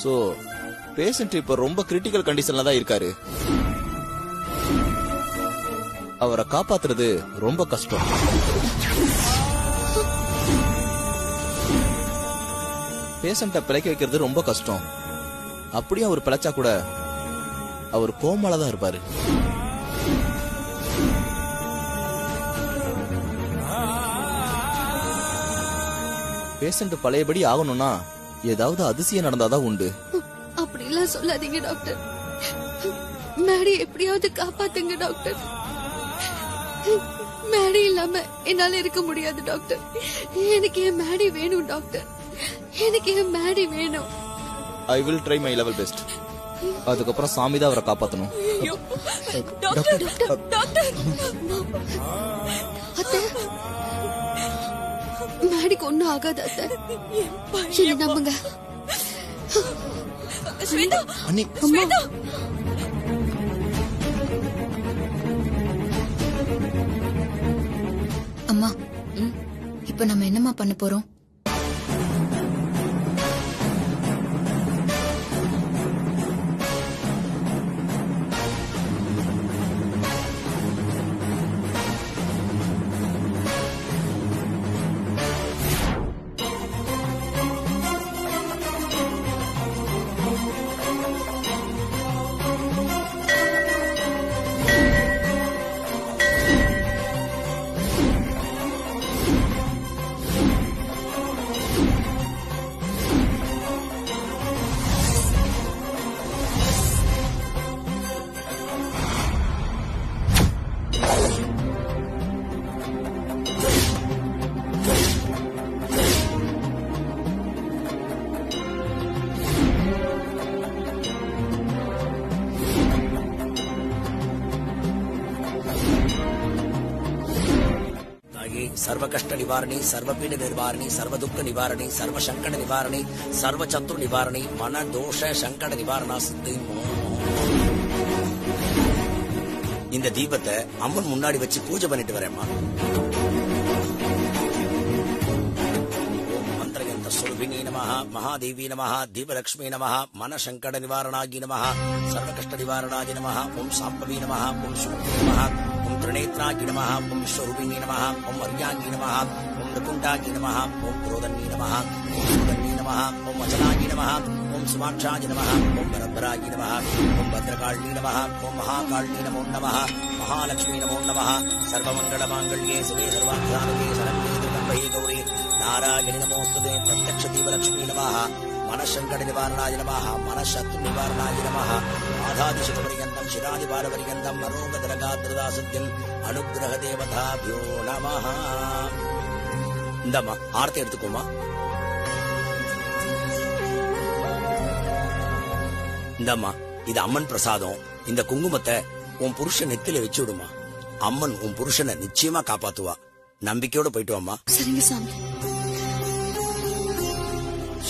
So patient இப்ப ரொம்ப critical கண்டிஷன்ல தான் இருக்காரு. அவரை காப்பாத்துறது ரொம்ப கஷ்டம். பேஷண்ட பிழைக்க வைக்கிறது ரொம்ப கஷ்டம். அப்படியே அவர் பிழைச்சா கூட அவர் கோமால தான் இருப்பாரு. பேஷண்ட் பழையபடி ஆகணும்னா ஏதாவது அதிசயம் நடந்தாதான் உண்டு. அப்படிலாம் சொல்லாதீங்க டாக்டர். மேடி எப்படியாவது காப்பாத்துங்க டாக்டர். மேடி இல்லாம என்னால இருக்க முடியாது டாக்டர். எனக்கு என் மேடி வேணும் டாக்டர். எனக்கு என் மேடி வேணும். I will try my level best. அதுக்கப்புறம் சாமி தான் அவரை காப்பாத்தணும். டாக்டர் டாக்டர் அத்தை, மேடிக்கு ஒண்ணும் ஆகாது அத்தை. என்ன நம்புங்க. அண்ணி, அம்மா, இப்ப நம்ம என்னம்மா பண்ண போறோம்? सर्व कष्ट निवारणी, सर्व पीड़ निर्वारणी, सर्व दुख निवारणी, सर्व संकट निवारणी, सर्व शत्रु निवारणी, मन दोष संकट निवारणा सिद्धि. இந்த தீபத்தை அம்மன் முன்னாடி வச்சு பூஜை பண்ணிட்டு வரேம்மா. ஓம் மந்திரயந்த சுரபினி நமஹ, மகாதேவி நமஹ, தீபலக்ஷ்மி நமஹ, மன சங்கட நிவாரணாகி நமஹ, சர்வ கஷ்ட நிவாரணாகி நமஹ, ஓம் சாம்பவி நமஹ, ஓம் சுமதி நமஹ, ஓம் त्रिनेत्रागी नमः, ओम विश्वरूपिणी नमः, ओम अर्यागी नमः, ओम नकुंडागी नमः, ओम क्रोधनी नमः, ओम सुगन्धी नमः, ओम वचनागी नमः, ओम सुमाक्षाय नमः, ओम बरबरागी नमः, ओम भद्रकाली नमः, ओम महाकाली नमो नमः, महालक्ष्मी नमो नमः. सर्वमंगलमांगल्ये शिवे सर्वार्थसाधके शरण्ये त्र्यंबके गौरी नारायणी नमोस्तुते. प्रत्यक्ष दीपलक्ष्मी नमः, मनशंकट निवारणाय नमः, मनशत्रु निवारणाय नमः. आधादिशपर्यन्तं शिरादिपालपर्यन्तं मनोगदरगाद्रदासुद्यम् अनुग्रह देवताभ्यो नमः. இந்தம்மா ஆர்த்தி எடுத்துக்கோமா. இந்தம்மா இது அம்மன் பிரசாதம். இந்த குங்குமத்தை உன் புருஷன் நெத்தில வச்சு விடுமா. அம்மன் உன் புருஷனை நிச்சயமா காப்பாத்துவா. நம்பிக்கையோட போயிட்டு வாமா. சரிங்க சாமி.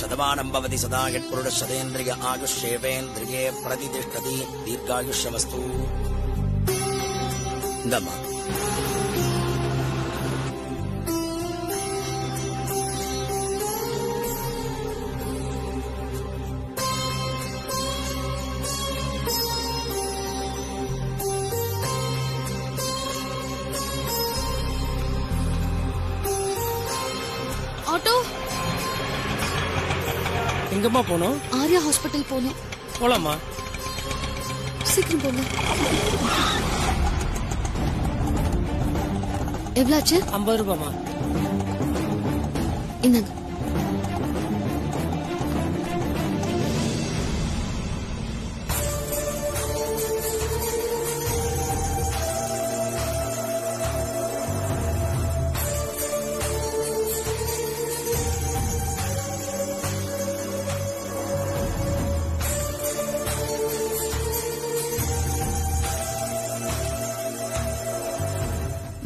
शतमानं भवति सदा यत्पुरुष शतेन्द्रिय आयुष्येवेन्द्रिये प्रतिष्ठति दीर्घायुष्यमस्तु. இந்தம்மா ஆட்டோ. எங்கம்மா போனோம்? ஆர்யா ஹாஸ்பிட்டல் போனோம். போலாமா? சீக்கிரம் போங்க. எவ்வளாச்சு? 50 ரூபாமா. இந்தாங்க.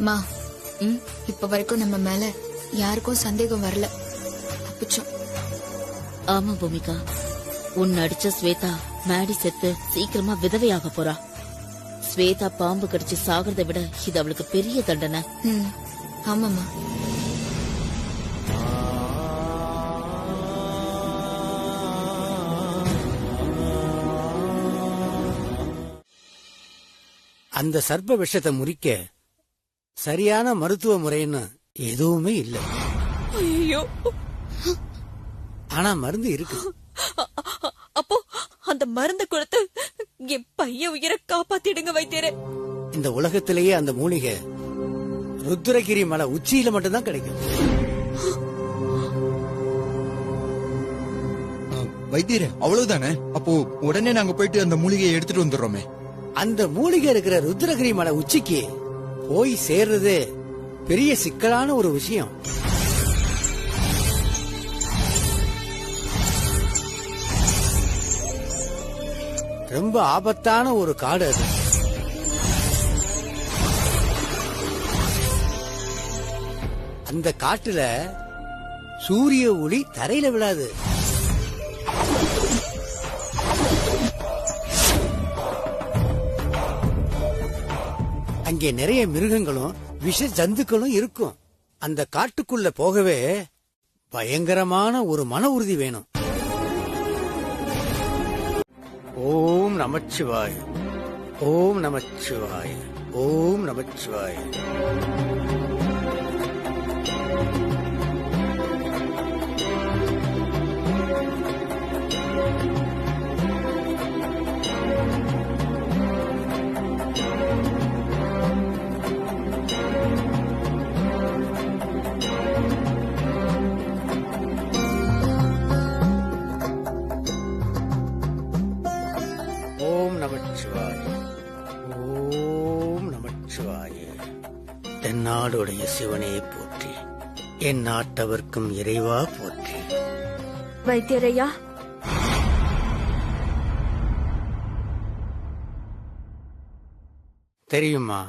மா, இப்ப வரைக்கும் நம்ம மேல யாருக்கும் சந்தேகம் வரல. தப்பிச்சோம். ஆமா பூமிகா, உன் அடிச்ச ஸ்வேதா மேடி செத்து சீக்கிரமா விதவையாக போறா. ஸ்வேதா பாம்பு கடிச்சு சாகிறத விட இது அவளுக்கு பெரிய தண்டனை. ஆமாமா. அந்த சர்ப்ப விஷத்தை முறிக்க சரியான மருத்துவ முறைன்னு எதுவுமே இல்லை. ஐயோ, ஆனா மருந்து இருக்கு. அப்போ அந்த மருந்து கொடுத்து என் பையன் உயிரை காப்பாத்திடுங்க வைத்தியரே. இந்த உலகத்திலேயே அந்த மூலிகை ருத்ரகிரி மலை உச்சியில மட்டும்தான் கிடைக்கும். வைத்தியரே, அவ்வளவுதானே? அப்போ உடனே நாங்க போயிட்டு அந்த மூலிகையை எடுத்துட்டு வந்துடுறோமே. அந்த மூலிகை இருக்கிற ருத்ரகிரி மலை உச்சிக்கு போய் சேர்றது பெரிய சிக்கலான ஒரு விஷயம். ரொம்ப ஆபத்தான ஒரு காடு அது. அந்த காட்டுல சூரிய ஒளி தரையில விழாது. அங்கே நிறைய மிருகங்களும் விஷ ஜந்துக்களும் இருக்கும். அந்த காட்டுக்குள்ள போகவே பயங்கரமான ஒரு மன உறுதி வேணும். ஓம் நமச்சிவாய, ஓம் நமச்சிவாய, ஓம் நமச்சிவாய. ஓம் நமச்சிவாய, ஓம் நமச்சிவாய. தென்னாடுடைய சிவனே போற்றி, என் நாட்டவர்க்கும் இறைவா போற்றி. வைத்தியரையா, தெரியுமா,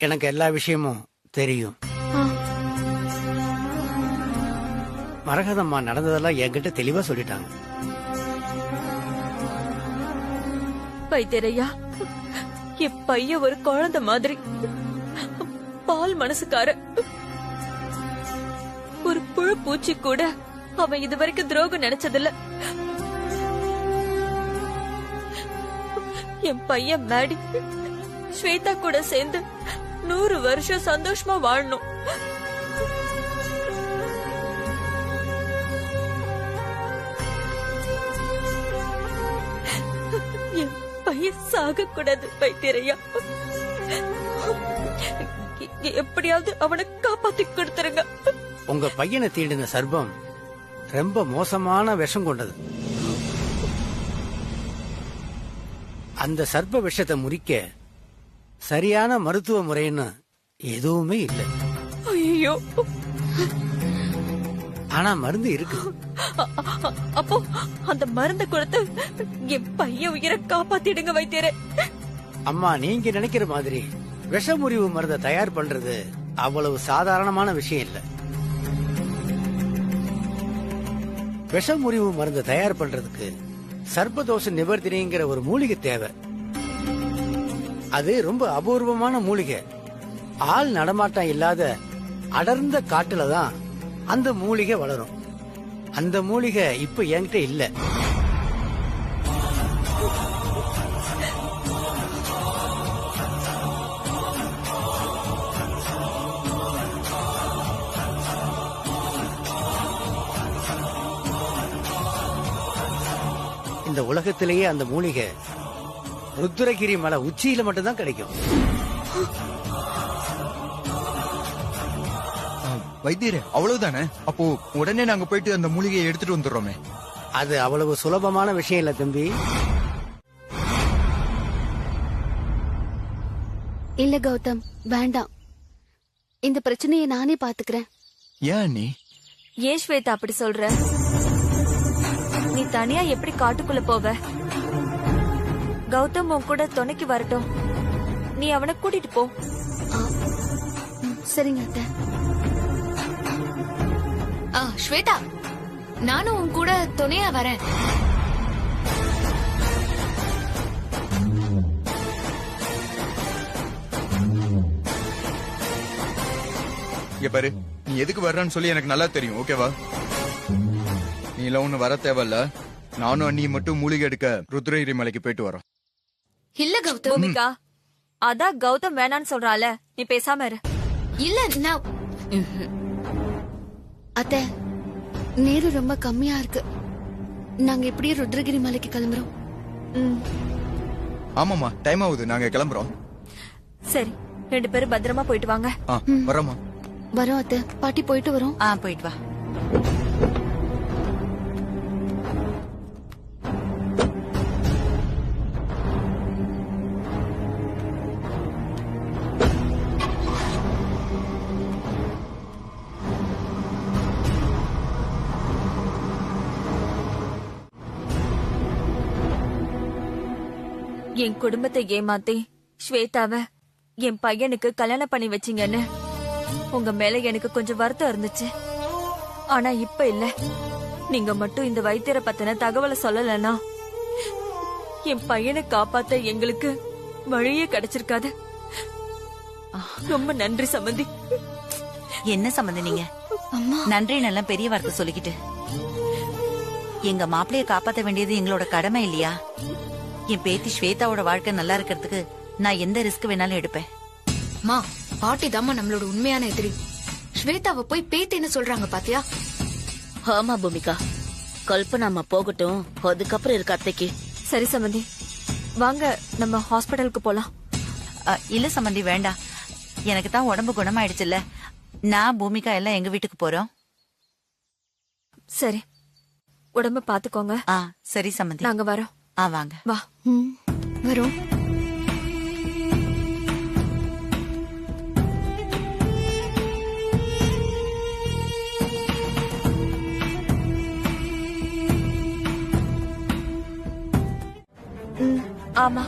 எனக்கு எல்லா விஷயமும் தெரியும். மரகதம்மா நடந்ததெல்லாம் என்கிட்ட தெளிவா சொல்லிட்டாங்க. வைத்தியரையா, என் பையன் ஒரு குழந்தை மாதிரி, பால் மனசுக்கார. ஒரு புழு பூச்சி கூட அவன் இதுவரைக்கும் துரோகம் நினைச்சதில்ல. என் பையன் மேடி ஸ்வேதா கூட சேர்ந்து 100 வருஷம் சந்தோஷமா வாழணும். என் பையன் சாக கூடாது வைத்தியரையா. எப்படியாவது அவனை காப்பாத்தி கொடுத்துருங்க. உங்க பையனை தீண்டின சர்ப்பம் ரொம்ப மோசமான விஷம் கொண்டது. அந்த சர்ப்ப விஷத்தை முறிக்க சரியான மருத்துவ முறைன்னு எதுவுமே இல்லை. ஐயோ, ஆனா மருந்து இருக்கு. அப்போ அந்த மருந்து கொடுத்து என் பையன் உயிரை காப்பாத்திடுங்க வைத்தியரே. அம்மா, நீங்க நினைக்கிற மாதிரி விஷமுறிவு மருந்தை தயார் பண்றது அவ்வளவு சாதாரணமான விஷயம் இல்ல. விஷமுறிவு மருந்தை தயார் பண்றதுக்கு சர்ப்பதோஷ நிவர்த்தினிங்கிற ஒரு மூலிகை தேவை. அது ரொம்ப அபூர்வமான மூலிகை. ஆள் நடமாட்டம் இல்லாத அடர்ந்த காட்டுல தான் அந்த மூலிகை வளரும். அந்த மூலிகை இப்ப என்கிட்ட இல்ல. இந்த உலகத்திலேயே அந்த மூலிகை ருத்ரகிரி மலை உச்சியில மட்டும்தான் கிடைக்கும். வைத்தியரே, அவ்வளவுதானே? அப்போ உடனே நாங்க போயிட்டு அந்த மூலிகையை எடுத்துட்டு வந்துடுறோமே. அது அவ்வளவு சுலபமான விஷயம் இல்ல தம்பி. இல்ல கௌதம், வேண்டாம். இந்த பிரச்சனையை நானே பாத்துக்கிறேன். ஏன் நீ? ஏன் ஸ்வேதா அப்படி சொல்ற? நீ தனியா எப்படி காட்டுக்குள்ள போவ? கௌதம் உன் கூட துணைக்கு வரட்டும். நீ அவனை கூட்டிட்டு போ. சரிங்க அத்தை. ஸ்வேதா, நானும் உன் கூட துணையா வரேன். இங்க பாரு, நீ எதுக்கு வர்றான்னு சொல்லி எனக்கு நல்லா தெரியும். ஓகேவா? நீ எல்லாம் ஒண்ணு வர தேவையில்ல. நானும் அண்ணி மட்டும் மூலிகை எடுக்க ருத்ரகிரி மலைக்கு போயிட்டு வரோம். இல்ல கௌதம், பூமிகா, அதான் கௌதம் வேணான்னு சொல்றால, நீ பேசாம இரு. இல்ல நான் அத்தை, நேரம் ரொம்ப கம்மியா இருக்கு. நாங்க இப்படியே ருத்ரகிரி மலைக்கு கிளம்புறோம். ஆமாமா, டைம் ஆகுது, நாங்க கிளம்புறோம். சரி, 2 பேரும் பத்திரமா போயிட்டு வாங்க. வரோமா. வரோம் அத்தை. பாட்டி போயிட்டு வரோம். போயிட்டு வா. என் குடும்பத்தை ஏமாத்தி ஸ்வேதாவ என் பையனுக்கு கல்யாணம் பண்ணி வச்சீங்கன்னு உங்க மேல எனக்கு கொஞ்சம் வருத்தம் இருந்துச்சு. ஆனா இப்ப இல்ல. நீங்க மட்டும் இந்த வைத்தியரை பத்தின தகவலை சொல்லலன்னா என் பையனை காப்பாத்த எங்களுக்கு வழியே கிடைச்சிருக்காது. ரொம்ப நன்றி சம்பந்தி. என்ன சம்பந்தி நீங்க நன்றி நல்லா பெரிய வார்த்தை சொல்லிக்கிட்டு? எங்க மாப்பிளைய காப்பாத்த வேண்டியது எங்களோட கடமை இல்லையா? என் பேத்தி ஸ்வேதாவோட வாழ்க்கை நல்லா இருக்கிறதுக்கு நான் எந்த ரிஸ்க் வேணாலும் எடுப்பேன். மா, பாட்டி தாம்மா நம்மளோட உண்மையான எதிரி. ஸ்வேதாவை போய் பேத்தின்னு சொல்றாங்க பாத்தியா? ஆமா பூமிகா, கல்பனாமா போகட்டும், அதுக்கப்புறம் இருக்கு அத்தைக்கு. சரி சம்பந்தி, வாங்க நம்ம ஹாஸ்பிடலுக்கு போலாம். இல்ல சம்பந்தி வேண்டாம், எனக்கு தான் உடம்பு குணமாயிடுச்சுல்ல. நான் பூமிகா எல்லாம் எங்க வீட்டுக்கு போறோம். சரி, உடம்ப பாத்துக்கோங்க. சரி சம்பந்தி, நாங்க வரோம். வாங்க. வா. வரோம். ஆமா.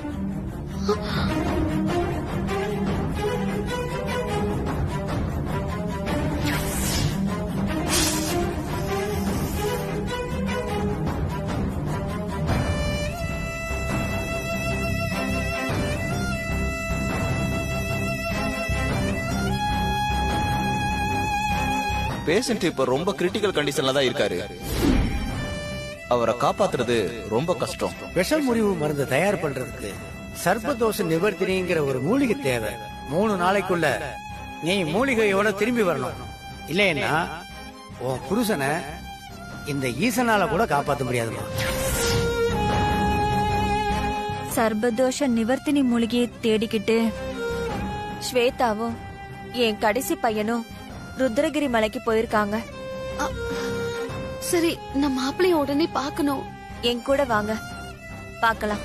பேஷண்ட் இப்ப ரொம்ப கிரிட்டிக்கல் கண்டிஷன்ல தான் இருக்காரு. அவரை காப்பாத்துறது ரொம்ப கஷ்டம். விஷ முறிவு மருந்து தயார் பண்றதுக்கு சர்ப்பதோஷ நிவர்த்தினிங்கிற ஒரு மூலிகை தேவை. 3 நாளைக்குள்ள நீ மூலிகையோட திரும்பி வரணும். இல்லைன்னா உன் புருஷனை இந்த ஈசனால கூட காப்பாற்ற முடியாதுமா. சர்பதோஷ நிவர்த்தினி மூலிகையை தேடிக்கிட்டு ஸ்வேதாவும் என் கடைசி பையனும் ருத்ரகிரி மலைக்கு போயிருக்காங்க. சரி, நான் மாப்பிளைய உடனே பாக்கணும். என் கூட வாங்க, பாக்கலாம்.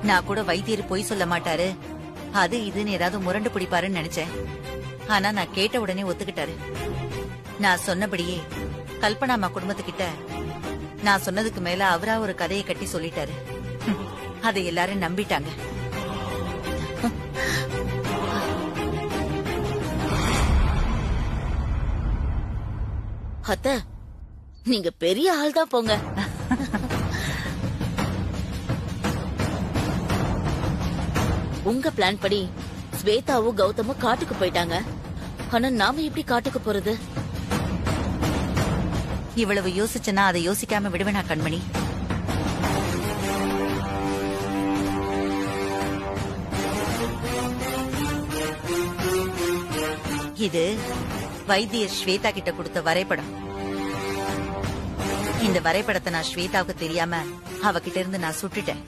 நான் கூட வைத்தியர் பொய் சொல்ல மாட்டாரு, அது இதுன்னு ஏதாவது முரண்டு பிடிப்பாருன்னு நினைச்சேன். ஆனா நான் கேட்ட உடனே ஒத்துக்கிட்டாரு. நான் சொன்னபடியே கல்பனாமா குடும்பத்துக்கிட்ட நான் சொன்னதுக்கு மேல அவரா ஒரு கதையை கட்டி சொல்லிட்டாரு. அதை எல்லாரும் நம்பிட்டாங்க. அத்தை, நீங்க பெரிய ஆள் தான் போங்க. உங்க பிளான் படி ஸ்வேதாவும் கௌதமும் காட்டுக்கு போயிட்டாங்க. ஆனா நாம எப்படி காட்டுக்கு போறது? இவ்வளவு யோசிச்சனா அதை யோசிக்காம விடுவேனா கண்மணி? இது வைத்தியர் ஸ்வேதா கிட்ட கொடுத்த வரைபடம். இந்த வரைபடத்தை நான் ஸ்வேதாவுக்கு தெரியாம அவகிட்ட இருந்து நான் சுட்டுட்டேன்.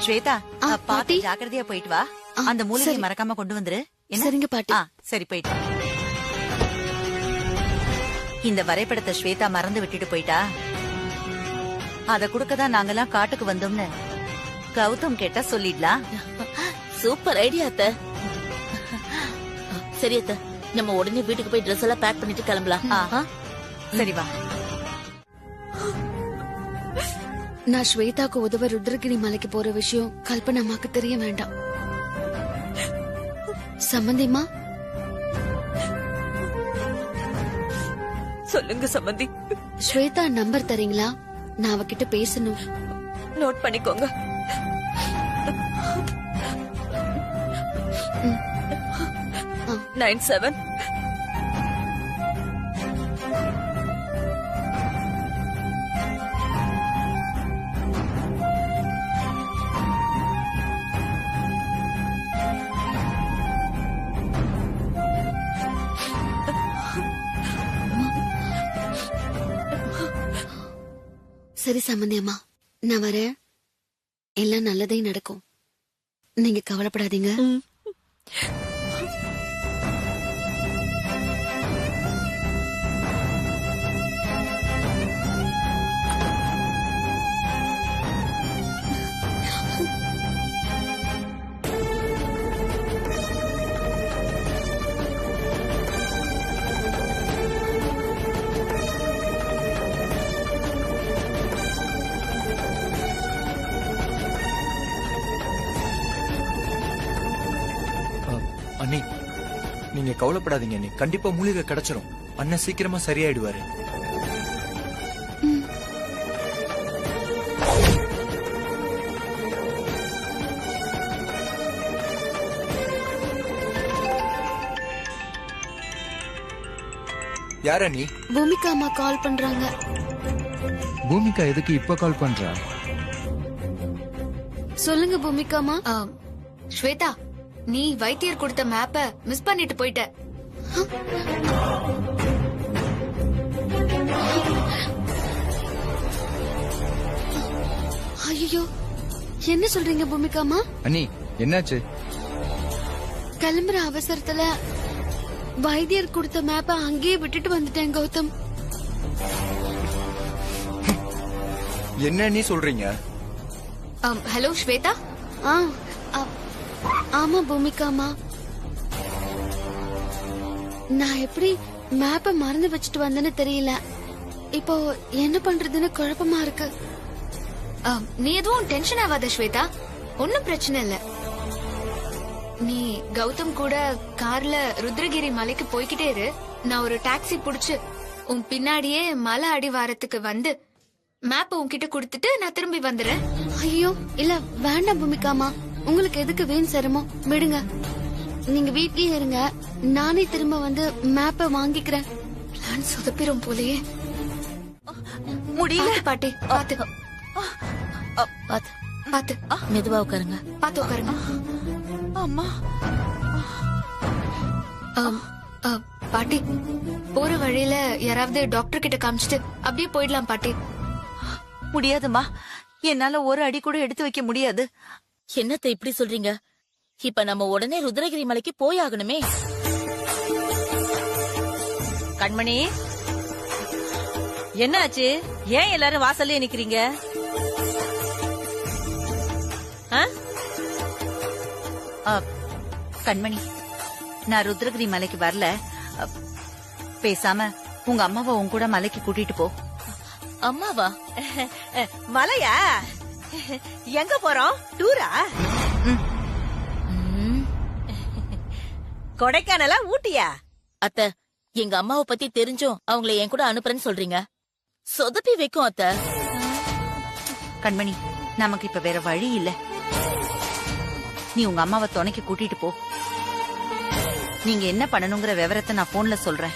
ஸ்வேதா, பாட்டி ஜாக்கிரதையா போயிட்டு வா. அந்த மூலிகை மறக்காம கொண்டு வந்துரு. சரிங்க பாட்டி. சரி, போயிட்டு வா. இந்த வரைபடத்தை ஸ்வேதா மறந்து விட்டுட்டு போயிட்டா. அத குடுக்கதான் நாங்கெல்லாம் காட்டுக்கு வந்தோம்னு கௌதம் கேட்டா சொல்லிடலாம். சூப்பர் ஐடியா அத்தை. சரி அத்தை, நம்ம உடனே வீட்டுக்கு போய் ட்ரெஸ் எல்லாம் பேக் பண்ணிட்டு கிளம்பலாம். சரி வா. நான் ஸ்வேதாக்கு உதவ ருத்ரகிரி மலைக்கு போற விஷயம் கல்பனாமாக்கு தெரிய வேண்டாம். சம்பந்திமா, சொல்லுங்க சம்பந்தி. ஸ்வேதா நம்பர் தரீங்களா? நான் அவகிட்ட பேசணும். நோட் பண்ணிக்கோங்க. ஆ. 97 சரி சம்பந்தி அம்மா, நான் வரேன். எல்லாம் நல்லதே நடக்கும், நீங்க கவலைப்படாதீங்க. அண்ணி, நீங்க கவலைப்படாதீங்க அண்ணி. கண்டிப்பா மூலிகை கிடைச்சிரும். அண்ணன் சீக்கிரமா சரியாயிடுவாரு. யார நீ? பூமிகா அம்மா கால் பண்றாங்க. பூமிகா எதுக்கு இப்ப கால் பண்றா? சொல்லுங்க பூமிகா அம்மா. ஸ்வேதா, நீ வைத்தியர் கொடுத்த மேப்ப மிஸ் பண்ணிட்டு போயிட்ட. ஐயோ, என்ன சொல்றீங்க பூமிகா அம்மா? அண்ணி என்னாச்சு? கிளம்புற அவசரத்துல வைத்தியர் கொடுத்த மேப்ப அங்கேயே விட்டுட்டு வந்துட்டேன் கௌதம். என்ன நீ சொல்றீங்க? ஹலோ ஸ்வேதா. ஆமா பூமிகா அம்மா, நான் எப்படி மேப்ப மறந்து வச்சுட்டு வந்தேன்னு தெரியல. இப்போ என்ன பண்றதுன்னு குழப்பமா இருக்கு. நீ எதுவும் டென்ஷன் ஆகாத ஸ்வேதா, ஒன்னும் பிரச்சனை இல்ல. நீ கௌதம் கூட கார்ல ருத்ரகிரி மலைக்கு போய்கிட்டே இரு. நான் ஒரு டாக்ஸி புடிச்சு உன் பின்னாடியே மலை அடிவாரத்துக்கு வந்து மேப்ப உன்கிட்ட குடுத்துட்டு நான் திரும்பி வந்துடுறேன். ஐயோ இல்ல வேண்டாம் பூமிகா அம்மா, உங்களுக்கு எதுக்கு வீண் சிரமம், விடுங்க. நீங்க வீட்லயே இருங்க, நானே திரும்ப வந்து மேப்ப வாங்கிக்கிறேன். பிளான் சொதப்பிரும் போலயே. முடியல பாட்டி, பாத்து பாத்து பாத்து மெதுவா உட்காருங்க. பாத்து உட்காருங்க. அம்மா. பாட்டி, போற வழியில யாராவது டாக்டர் கிட்ட காமிச்சிட்டு அப்படியே போயிடலாம் பாட்டி. முடியாதுமா, என்னால ஒரு அடி கூட எடுத்து வைக்க முடியாது. என்னத்தை இப்படி சொல்றீங்க? இப்ப நம்ம உடனே ருத்ரகிரி மலைக்கு போய் ஆகணுமே. கண்மணி, என்னாச்சு? ஏன் எல்லாரும் வாசல்ல நிக்கிறீங்க? கண்மணி, நான் ருத்ரகிரி மலைக்கு வரல. பேசாம உங்க அம்மாவை உன் கூட மலைக்கு கூட்டிட்டு போ. அம்மாவா? மலையா? எங்க போறோம்? டூரா? கொடைக்கானலா ஊட்டியா? அத்தை, எங்க அம்மாவை பத்தி தெரிஞ்சும் அவங்கள என் கூட அனுப்புறேன்னு சொல்றீங்க. சொதப்பி வைக்கும் அத்தை. கண்மணி, நமக்கு இப்ப வேற வழி இல்ல. நீ உங்க அம்மாவை துணைக்கு கூட்டிட்டு போ. நீங்க என்ன பண்ணணுங்கிற விவரத்தை நான் போன்ல சொல்றேன்.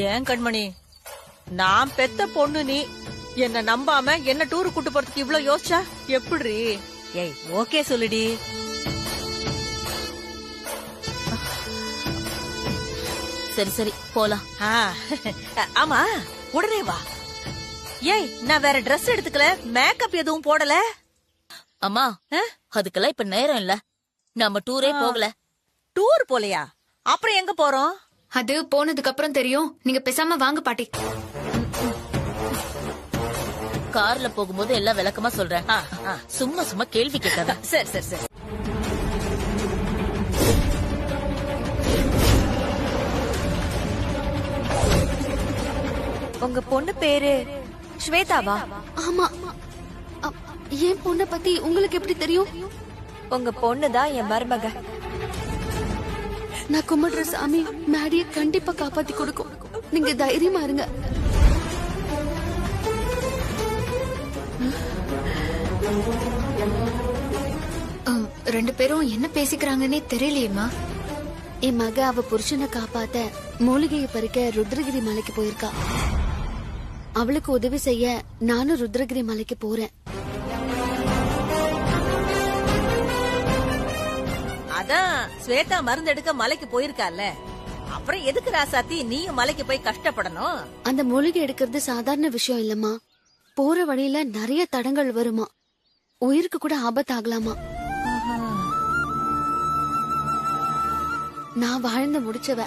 ஏன் கண்மணி, நான் பெத்த பொண்ணு நீ. என்ன நம்பாம என்ன டூரு கூட்டு போறதுக்கு இவ்ளோ யோசிச்சா எப்படி? ஏய், ஓகே சொல்லுடி. சரி சரி போலாம். ஆமா, உடனே வா. ஏய், நான் வேற ட்ரெஸ் எடுத்துக்கல, மேக்கப் எதுவும் போடல. அம்மா, அதுக்கெல்லாம் இப்ப நேரம் இல்ல. நம்ம டூரே போகல. டூர் போலையா? அப்புறம் எங்க போறோம்? அது போனதுக்கு அப்புறம் தெரியும். நீங்க பேசாம வாங்க பாட்டி. கார்ல போகும்போது எல்லாம் விளக்கமா சொல்றேன். சும்மா சும்மா கேள்வி கேட்காத. சரி சரி சரி. உங்க பொண்ணு பேரு ஸ்வேதாவா? ஆமா. என் பொண்ண பத்தி உங்களுக்கு எப்படி தெரியும்? உங்க பொண்ணுதான் என் மருமக. நான் கும்பிடுற சாமி மேடிய கண்டிப்பா காப்பாத்தி கொடுக்கும். நீங்க தைரியமா இருங்க. ரெண்டு பேரும் என்ன பேசிக்கிறாங்கன்னே தெரியலையேம்மா. என் மக அவ புருஷனை காப்பாத்த மூலிகையை பறிக்க ருத்ரகிரி மலைக்கு போயிருக்கா. அவளுக்கு உதவி செய்ய நானும் ருத்ரகிரி மலைக்கு போறேன். அதான் ஸ்வேதா மருந்து எடுக்க மலைக்கு போயிருக்கால, அப்புறம் எதுக்கு ராசாத்தி நீயும் மலைக்கு போய் கஷ்டப்படணும்? அந்த மூலிகை எடுக்கிறது சாதாரண விஷயம் இல்லம்மா. போற வழியில நிறைய தடங்கள் வருமா, உயிருக்கு கூட ஆபத்தாகலாமா. நான் வாழ்ந்து முடிச்சவ,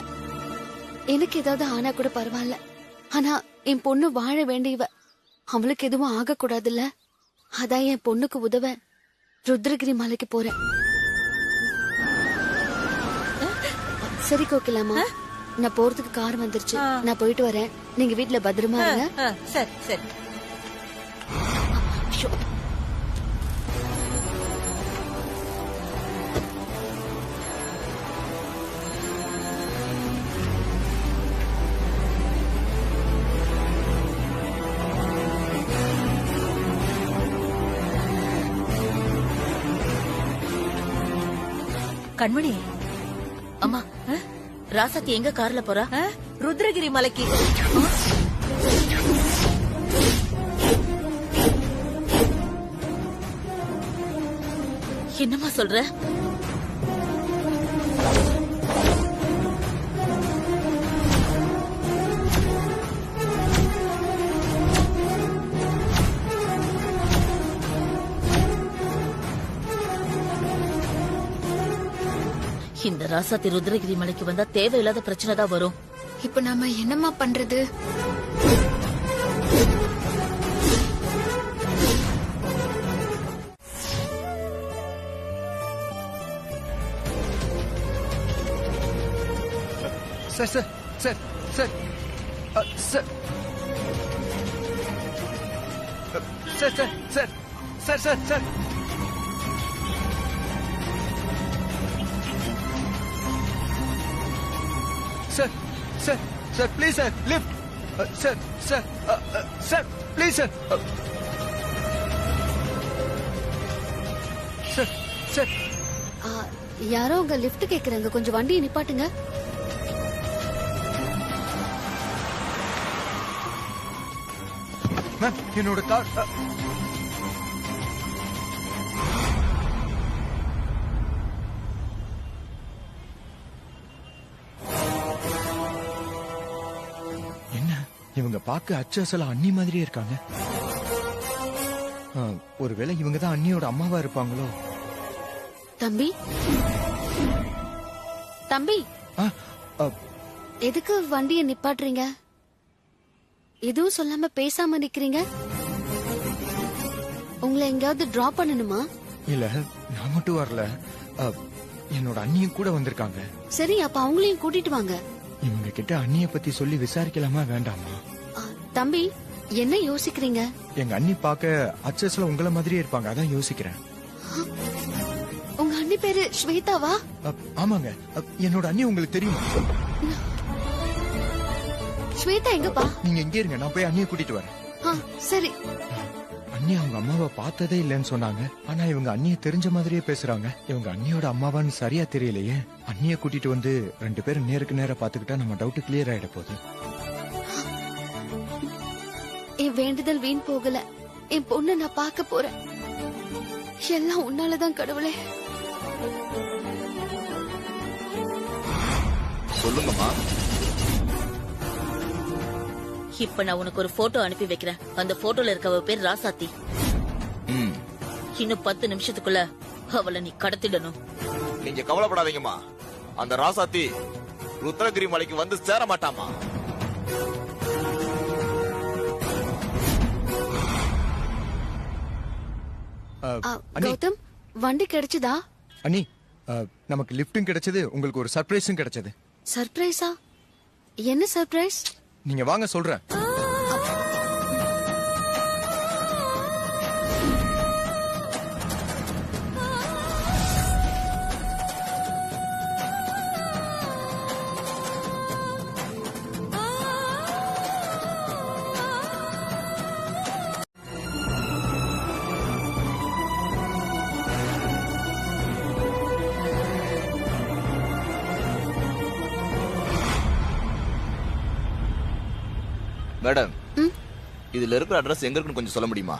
எனக்கு ஏதாவது ஆனா கூட பரவாயில்ல. ஆனா என் பொண்ணு வாழ வேண்டியவ, அவளுக்கு எதுவும் ஆக கூடாதுல்ல. அதான் என் பொண்ணுக்கு உதவ ருத்ரகிரி மலைக்கு போறேன். சரி கோகிலாமா, நான் போறதுக்கு கார் வந்துருச்சு. நான் போயிட்டு வரேன். நீங்க வீட்டுல பத்திரமா இருங்க. சரி சரி. கண்மணி, அம்மா, ராசாத்தி எங்க கார்ல போறா? ருத்ரகிரி மலைக்கு. என்னம்மா சொல்ற? இந்த ராசாத்தி ருத்ரகிரி மலைக்கு வந்தா தேவையில்லாத பிரச்சனை தான் வரும். இப்ப நாம என்னம்மா பண்றது? Sir sir sir sir sir sir sir sir sir sir sir sir sir sir please sir lift sir sir sir please sir sir sir யாரோ உங்க லிஃப்ட் கேக்குறாங்க, கொஞ்சம் வண்டியை நிப்பாட்டுங்க. மேம், என்னோட கார் என்ன இவங்க பார்க்க அச்சசல அண்ணி மாதிரியே இருக்காங்க. ஒருவேளை இவங்க தான் அண்ணியோட அம்மாவா இருப்பாங்களோ? தம்பி, தம்பி, எதுக்கு வண்டியை நிப்பாட்டுறீங்க? எதுவும் சொல்லாம பேசாம நிக்கிறீங்க. உங்களை எங்கயாவது டிராப் பண்ணணுமா? இல்ல, நான் மட்டும் வரல, என்னோட அண்ணியும் கூட வந்திருக்காங்க. சரி, அப்ப அவங்களையும் கூட்டிட்டு வாங்க. இவங்க கிட்ட அண்ணிய பத்தி சொல்லி விசாரிக்கலாமா வேண்டாமா? தம்பி, என்ன யோசிக்கிறீங்க? எங்க அண்ணி பார்க்க அச்சஸ்ல உங்களை மாதிரியே இருப்பாங்க, அதான் யோசிக்கிறேன். உங்க அண்ணி பேரு ஸ்வேதாவா? ஆமாங்க. என்னோட அண்ணி உங்களுக்கு தெரியுமா? ஸ்வேதா எங்கப்பா? நீங்க எங்க இருங்க, நான் போய் அண்ணியை கூட்டிட்டு வரேன். சரி. அண்ணி அவங்க அம்மாவை பார்த்ததே இல்லைன்னு சொன்னாங்க. ஆனா இவங்க அண்ணிய தெரிஞ்ச மாதிரியே பேசுறாங்க. இவங்க அண்ணியோட அம்மாவான்னு சரியா தெரியலையே. அண்ணிய கூட்டிட்டு வந்து ரெண்டு பேரும் நேருக்கு நேரா பாத்துக்கிட்டா நம்ம டவுட் கிளியர் ஆயிட போகுது. என் வேண்டுதல் வீண் போகல. என் பொண்ணு நான் பார்க்க போறேன். எல்லாம் உன்னாலதான் கடவுளே. சொல்லுங்கம்மா. இப்ப நான் உனக்கு ஒரு போட்டோ அனுப்பி வைக்கிறேன். அந்த போட்டோல இருக்கவ பேர் ராசாத்தி. இன்னும் 10 நிமிஷத்துக்குள்ள அவளை நீ கடத்திடணும். நீங்க கவலைப்படாதீங்கம்மா, அந்த ராசாத்தி ருத்ரகிரி மலைக்கு வந்து சேர மாட்டாமா. கௌதம், வண்டி கிடைச்சதா? அண்ணி, நமக்கு லிஃப்டும் கிடைச்சது, உங்களுக்கு ஒரு சர்ப்ரைஸும் கிடைச்சது. சர்ப்ரைஸா? என்ன சர்ப்ரைஸ்? நீங்க வாங்க சொல்றேன். மேடம் ம்? இதுல இருக்கிற அட்ரஸ் எங்க இருக்குன்னு கொஞ்சம் சொல்ல முடியுமா?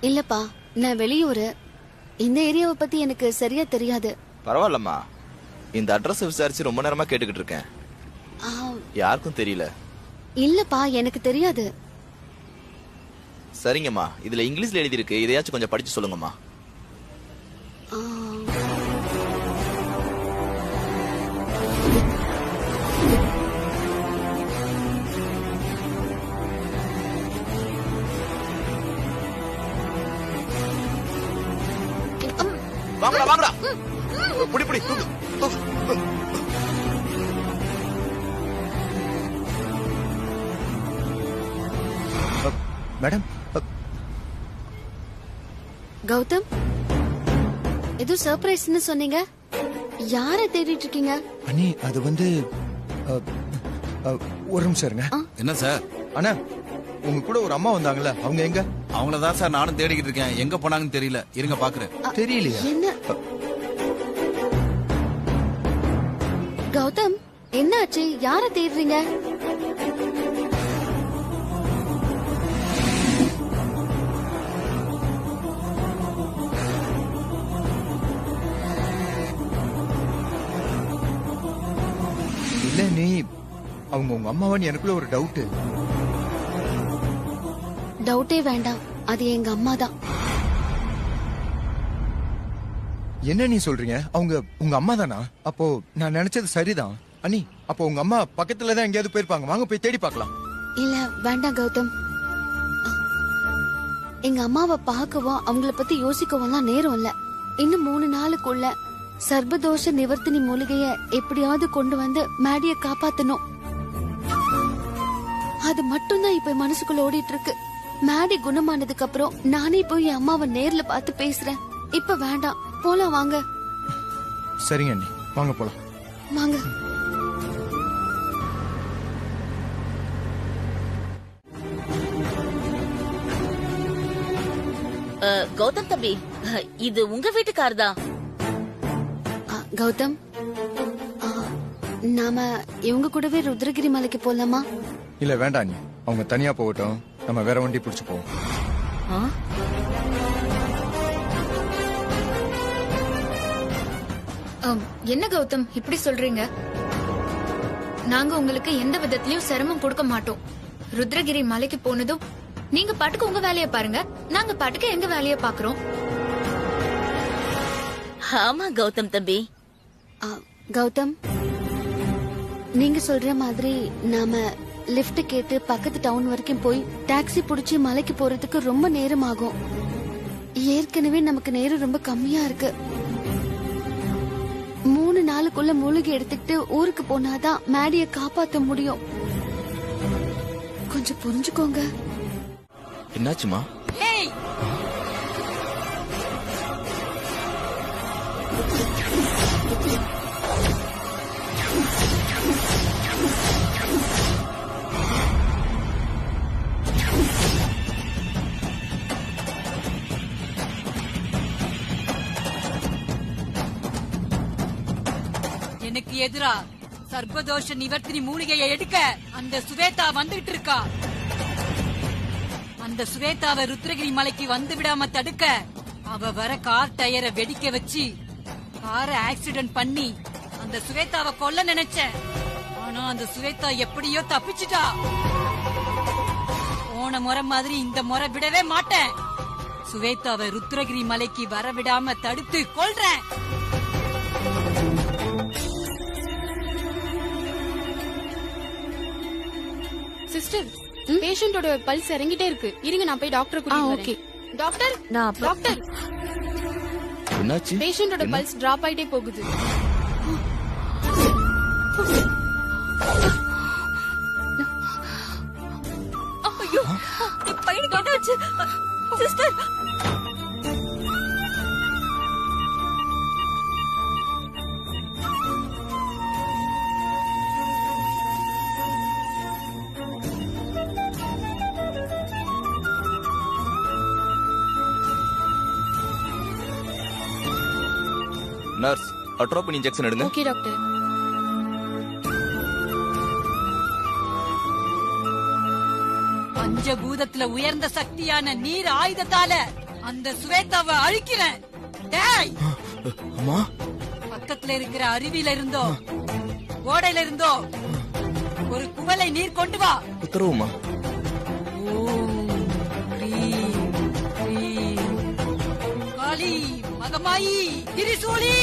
இல்லப்பா, நான் வெளியூரு. இந்த ஏரியாவை பத்தி எனக்கு சரியா தெரியாது. பரவாயில்லம்மா, இந்த அட்ரஸ் விசாரிச்சு ரொம்ப நேரமா கேட்டுக்கிட்டு இருக்கேன். ஆ, யாருக்கும் தெரியல. இல்லப்பா, எனக்கு தெரியாது. சரிங்கம்மா, இதுல இங்கிலீஷ்ல எழுதி இருக்கு, இதையாச்சும் கொஞ்சம் படிச்சு சொல்லுங்கம்மா. ஆ, வாங்கடா வாங்கடா, புடி புடி தூக்கு, தூக்கு. மேடம் கௌதம், ஏதோ சர்ப்ரைஸ்னு சொன்னீங்க. யாரை தேடிட்டு இருக்கீங்க? அண்ணி அது வந்து ஒரு நிமிஷம் இருங்க. என்ன சார்? அண்ணா, உங்க கூட ஒரு அம்மா வந்தாங்கல்ல, அவங்க எங்க? அவங்களதான் சார் நானும் தேடிக்கிட்டு இருக்கேன். எங்க போனாங்கன்னு தெரியல. இருங்க பாக்குறேன். தெரியலையா? என்ன கௌதம், என்ன ஆச்சு? யாரை தேடுறீங்க? இல்ல நீ அவங்க உங்க அம்மாவான்னு எனக்குள்ள ஒரு டவுட். டவுட்டே வேண்டாம், அது எங்க அம்மா தான். என்ன நீ சொல்றீங்க? அவங்க உங்க அம்மா தானா? அப்போ நான் நினைச்சது சரிதான். அண்ணி, அப்போ உங்க அம்மா பக்கத்துல தான் எங்கேயாவது போயிருப்பாங்க. வாங்க போய் தேடி பார்க்கலாம். இல்ல வேண்டாம் கௌதம். எங்க அம்மாவை பார்க்கவும் அவங்கள பத்தி யோசிக்கவும் நேரம் இல்ல. இன்னும் 3 நாளுக்குள்ள சர்பதோஷ நிவர்த்தினி மூலிகைய எப்படியாவது கொண்டு வந்து மேடிய காப்பாத்தணும். அது மட்டும்தான் இப்ப மனசுக்குள்ள ஓடிட்டு இருக்கு. மேடி குணமானதுக்கு அப்புறம் நானே போய் என் அம்மாவை நேர்ல பார்த்து பேசுறேன். இப்ப வேண்டாம், போலாம் வாங்க. சரிங்க அண்ணி, வாங்க போலாம். வாங்க. கௌதம் தம்பி, இது உங்க வீட்டு கார் தான். கௌதம், நாம இவங்க கூடவே ருத்ரகிரி மலைக்கு போலாமா? இல்ல வேண்டாம் அண்ணி, அவங்க தனியா போகட்டும். நம்ம வேற வண்டி பிடிச்சு போவோம். என்ன கௌதம் இப்படி சொல்றீங்க? நாங்க உங்களுக்கு எந்த விதத்திலயும் சிரமம் கொடுக்க மாட்டோம். ருத்ரகிரி மலைக்கு போனதும் நீங்க பாட்டுக்கு உங்க வேலைய பாருங்க, நாங்க பாட்டுக்கு எங்க வேலைய பாக்குறோம். ஆமா கௌதம் தம்பி. கௌதம், நீங்க சொல்ற மாதிரி நாம லிஃப்ட் கேட்டு பக்கத்து டவுன் வரைக்கும் போய் டாக்ஸி புடிச்சு மலைக்கு போறதுக்கு ரொம்ப நேரம் ஆகும். ஏற்கனவே நமக்கு நேரம் ரொம்ப கம்மியா இருக்கு. 3 நாளுக்குள்ள மூலிகை எடுத்துக்கிட்டு ஊருக்கு போனாதான் மேடிய காப்பாத்த முடியும். கொஞ்சம் புரிஞ்சுக்கோங்க. என்னாச்சுமா? எனக்கு எதிரா சர்பதோஷ நிவர்த்தினி மூலிகையை எடுக்க அந்த சுவேதா வந்துகிட்டு இருக்கா. அந்த சுவேதாவை ருத்ரகிரி மலைக்கு வந்து விடாம தடுக்க அவ வர கார் டயரை வெடிக்க வச்சு காரை ஆக்சிடென்ட் பண்ணி அந்த சுவேதாவை கொல்ல நினைச்சேன். ஆனா அந்த சுவேதா எப்படியோ தப்பிச்சுட்டா. போன முறை மாதிரி இந்த முறை விடவே மாட்டேன். சுவேதாவை ருத்ரகிரி மலைக்கு வர விடாம தடுத்து கொல்றேன். சிஸ்டர், பேஷண்டோட பல்ஸ் இறங்கிட்டே இருக்கு. இருங்க, நான் போய் டாக்டர் கூட்டிட்டு வரேன். டாக்டர், டாக்டர், என்னாச்சு? பேஷண்டோட பல்ஸ் டிராப் ஆயிட்டே போகுது. ஐயோ, என் பையனுக்கு என்னாச்சு? சிஸ்டர், நர்ஸ், அட்ரோபின் இன்ஜெக்ஷன் எடுங்க. Okay doctor. பஞ்சபூதத்துல உயர்ந்த சக்தியான நீர் ஆயுதத்தால அந்த சுவேதாவை அழிக்கிறேன். டேய், அம்மா, பக்கத்துல இருக்கிற அருவியில இருந்தோ ஓடையில இருந்தோ ஒரு குவளை நீர் கொண்டு வா. உத்தரவுமா. காளி, மகமாயி, திரிசூலி.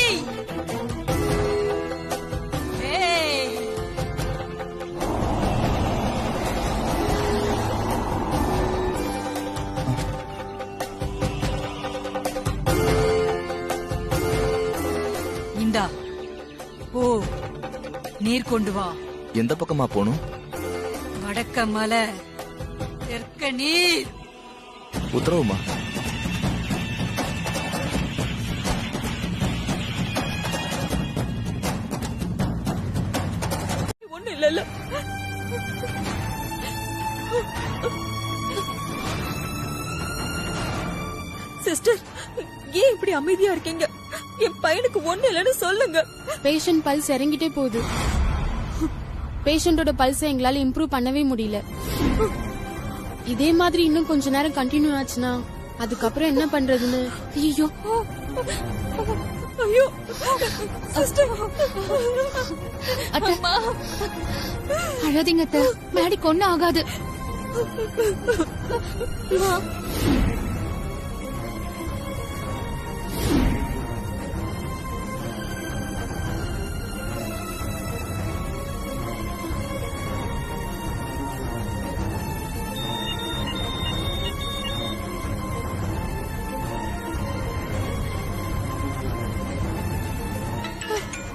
இந்தா ஓ, நீர் கொண்டு வா. எந்த பக்கமா போகணும்? வடக்க மலை, தெற்க நீர். உத்தரவுமா. ஒண்ணு இல்ல. சிஸ்டர், ஏன் இப்படி அமைதியா இருக்கீங்க? என் பையனுக்கு ஒண்ணு இல்லைன்னு சொல்லுங்க. பேஷண்ட் பல்ஸ் இறங்கிட்டே போகுது. பேஷண்டோட பல்ஸை எங்களால இம்ப்ரூவ் பண்ணவே முடியல. இதே மாதிரி இன்னும் கொஞ்ச நேரம் கண்டினியூ ஆச்சுன்னா அதுக்கப்புறம் என்ன பண்றதுன்னு. ஐயோ ஐயோ சிஸ்டர், அத்தை அழாதீங்க அத்தை, மேடிக்கு ஒண்ணும் ஆகாது.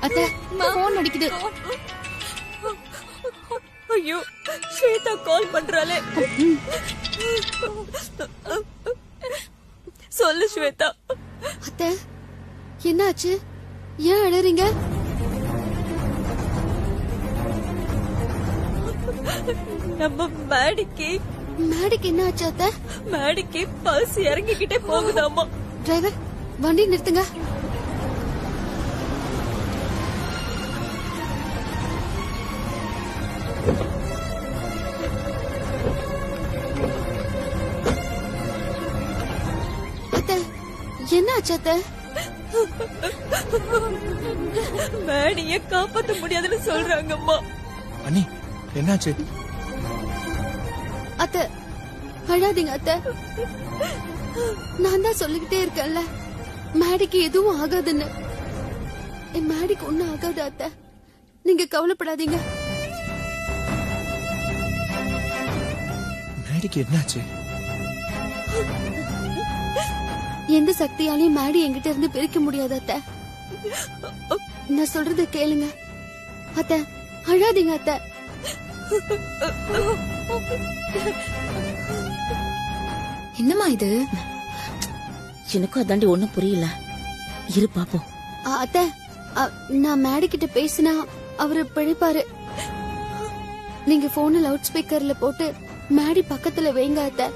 அத்தை, போன் அடிக்குது. ஐயோ, ஸ்வேதா கால் பண்றாளே. சொல்லு ஸ்வேதா. அத்தை, என்னாச்சு? ஏன் அழறீங்க? நம்ம மேடிக்கு என்ன ஆச்சு அத்தை? மேடிக்கு பல்ஸ் இறங்கிக்கிட்டே போகுதாமா. டிரைவர், வண்டி நிறுத்துங்க. என்ன ஆச்சு அத்தை? மேடிய காப்பாத்த முடியாதுன்னு சொல்றாங்கம்மா. அண்ணி, என்னாச்சு? அத்தை, அழாதீங்க அத்தை. நான் தான் சொல்லிக்கிட்டே இருக்கேன்ல, மேடிக்கு எதுவும் ஆகாதுன்னு. என் மேடிக்கு ஒண்ணும் ஆகாது அத்தை, நீங்க கவலைப்படாதீங்க. மேடிக்கு என்னாச்சு? எந்த சக்தியாலையும் மேடி என்கிட்ட இருந்து பிரிக்க முடியாது அத்தை. நான் சொல்றத கேளுங்க அத்தை, அழாதீங்க அத்தை. என்னம்மா இது? எனக்கும் அதாண்டி ஒண்ணும் புரியல. இரு பாப்போம். அத்தை, நான் மேடி கிட்ட பேசினா அவரு பிழைப்பாரு. நீங்க போன லவுட் ஸ்பீக்கர்ல போட்டு மேடி பக்கத்துல வைங்க அத்தை.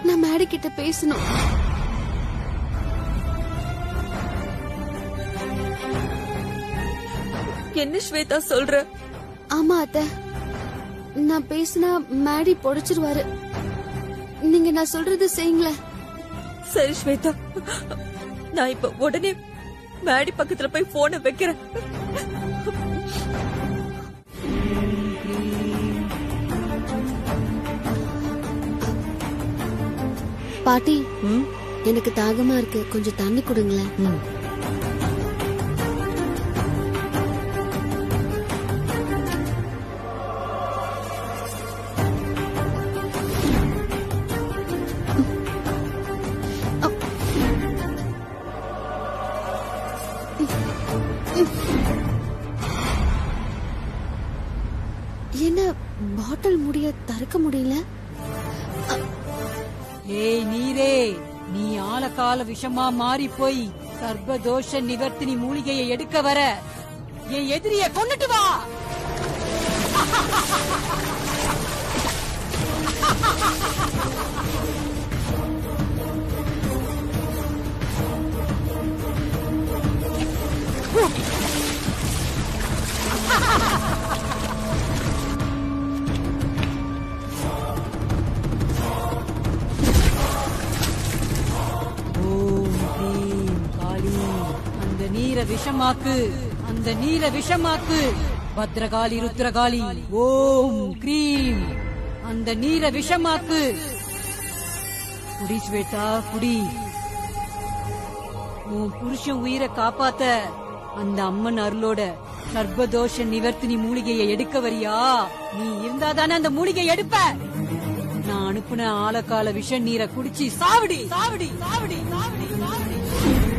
நான் மேடி கிட்ட பேசணும். என்ன ஸ்வேதா சொல்ற? ஆமா அத்தை, நான் பேசினா மேடி பொடிச்சிருவாரு. நீங்க நான் சொல்றது செய்யுங்களேன். சரி ஸ்வேதா, நான் இப்ப உடனே மேடி பக்கத்துல போய் போனை வைக்கிறேன். பாட்டி, எனக்கு தாகமா இருக்கு, கொஞ்சம் தண்ணி கொடுங்களேன். என்ன பாட்டில் முடிய திறக்க முடியல? ஏய் நீரே, நீ ஆழகால விஷமா மாறி போய் சர்வதோஷ நிவர்த்தினி மூலிகையை எடுக்க வர என் எதிரிய கொன்னுட்டு வா. நீரை விஷமாக்கு, அந்த நீரை விஷமாக்கு. பத்ரகாளி ருத்ரகாளி ஓம் கிரீம், அந்த நீரை விஷமாக்கு. குடி ஸ்வேதா குடி. உன் புருஷன் உயிரை காப்பாத்த அந்த அம்மன் அருளோட சர்வதோஷ நிவர்த்தினி மூலிகையை எடுக்க வரியா? நீ இருந்தாதானே அந்த மூலிகை எடுப்ப. நான் அனுப்புன ஆழக்கால விஷ நீரை குடிச்சு சாவடி சாவடி சாவடி சாவடி சாவடி.